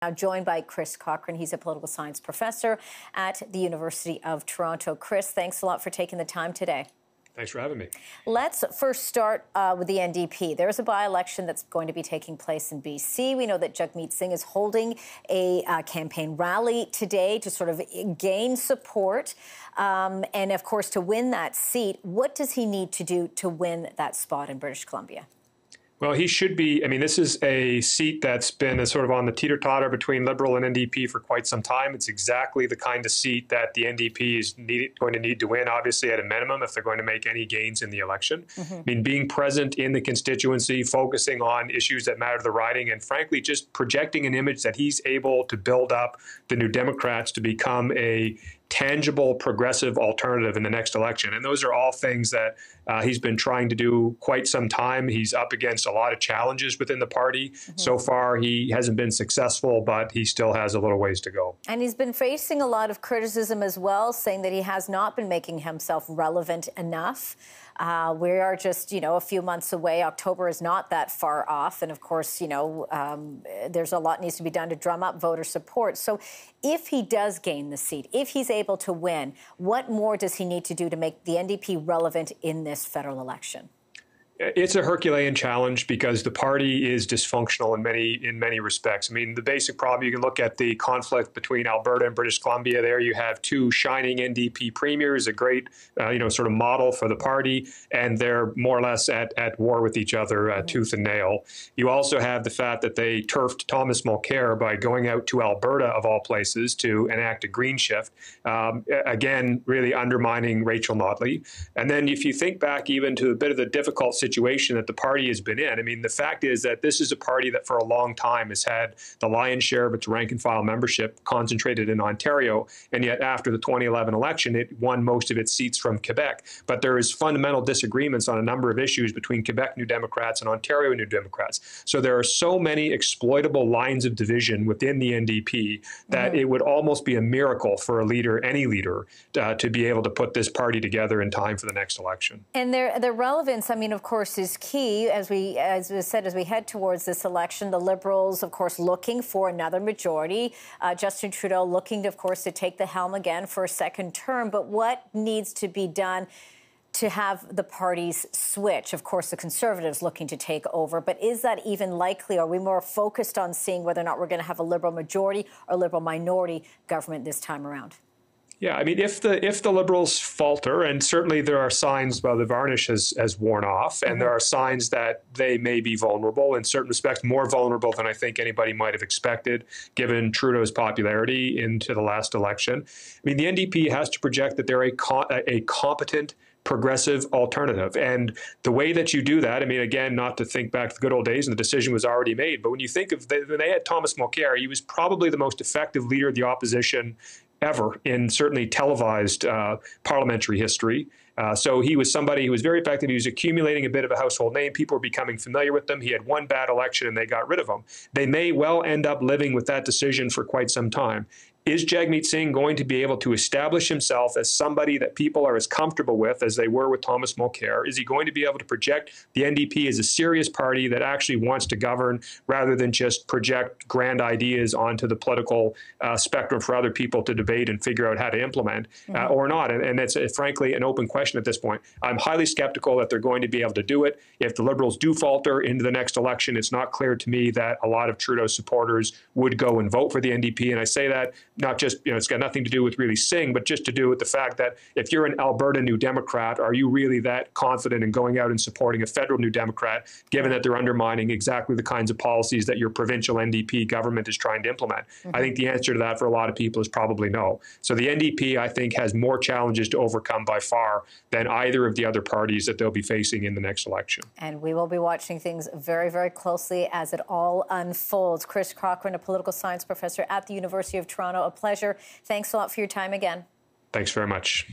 Now joined by Chris Cochrane. He's a political science professor at the University of Toronto. Chris, thanks a lot for taking the time today. Thanks for having me. Let's first start with the NDP. There's a by-election that's going to be taking place in BC. We know that Jagmeet Singh is holding a campaign rally today to sort of gain support and, of course, to win that seat. What does he need to do to win that spot in British Columbia? Well, he should be. I mean, this is a seat that's been a sort of on the teeter-totter between Liberal and NDP for quite some time. It's exactly the kind of seat that the NDP is going to need to win, obviously, at a minimum, if they're going to make any gains in the election. I mean, being present in the constituency, focusing on issues that matter to the riding, and frankly, just projecting an image that he's able to build up the New Democrats to become a tangible, progressive alternative in the next election. And those are all things that he's been trying to do quite some time. He's up against a lot of challenges within the party. So far, he hasn't been successful, but he still has a little ways to go. And he's been facing a lot of criticism as well, saying that he has not been making himself relevant enough. We are just, a few months away. October is not that far off. And of course, there's a lot needs to be done to drum up voter support. So if he does gain the seat, if he's able to win, what more does he need to do to make the NDP relevant in this federal election? It's a Herculean challenge because the party is dysfunctional in many respects. I mean, the basic problem, you can look at the conflict between Alberta and British Columbia. There you have two shining NDP premiers, a great, sort of model for the party, and they're more or less at war with each other, tooth and nail. You also have the fact that they turfed Thomas Mulcair by going out to Alberta, of all places, to enact a green shift, again, really undermining Rachel Notley. And then if you think back even to a bit of the difficult situation that the party has been in. I mean, the fact is that this is a party that for a long time has had the lion's share of its rank and file membership concentrated in Ontario, and yet after the 2011 election, it won most of its seats from Quebec. But there is fundamental disagreements on a number of issues between Quebec New Democrats and Ontario New Democrats. So there are so many exploitable lines of division within the NDP that it would almost be a miracle for a leader, any leader, to be able to put this party together in time for the next election. And their relevance, I mean, of course, is key as we head towards this election. The Liberals, of course, looking for another majority. Justin Trudeau looking, of course, to take the helm again for a second term. But what needs to be done to have the parties switch? Of course, the Conservatives looking to take over. But is that even likely? Are we more focused on seeing whether or not we're going to have a Liberal majority or Liberal minority government this time around? Yeah, I mean, if the Liberals falter, and certainly there are signs, well, the varnish has worn off, and there are signs that they may be vulnerable, in certain respects more vulnerable than I think anybody might have expected, given Trudeau's popularity into the last election. I mean, the NDP has to project that they're a competent, progressive alternative. And the way that you do that, I mean, again, not to think back to the good old days and the decision was already made, but when you think of when they had Thomas Mulcair, he was probably the most effective leader of the opposition ever in certainly televised parliamentary history. So he was somebody who was very effective. He was accumulating a bit of a household name. People were becoming familiar with him. He had one bad election and they got rid of him. They may well end up living with that decision for quite some time. Is Jagmeet Singh going to be able to establish himself as somebody that people are as comfortable with as they were with Thomas Mulcair? Is he going to be able to project the NDP as a serious party that actually wants to govern rather than just project grand ideas onto the political spectrum for other people to debate and figure out how to implement or not? And it's frankly an open question at this point. I'm highly skeptical that they're going to be able to do it. If the Liberals do falter into the next election, it's not clear to me that a lot of Trudeau's supporters would go and vote for the NDP. And I say that not just, it's got nothing to do with really Singh, but just to do with the fact that if you're an Alberta New Democrat, are you really that confident in going out and supporting a federal New Democrat, given that they're undermining exactly the kinds of policies that your provincial NDP government is trying to implement? I think the answer to that for a lot of people is probably no. So the NDP, I think, has more challenges to overcome by far than either of the other parties that they'll be facing in the next election. And we will be watching things very, very closely as it all unfolds. Chris Cochrane, a political science professor at the University of Toronto. A pleasure. Thanks a lot for your time again. Thanks very much.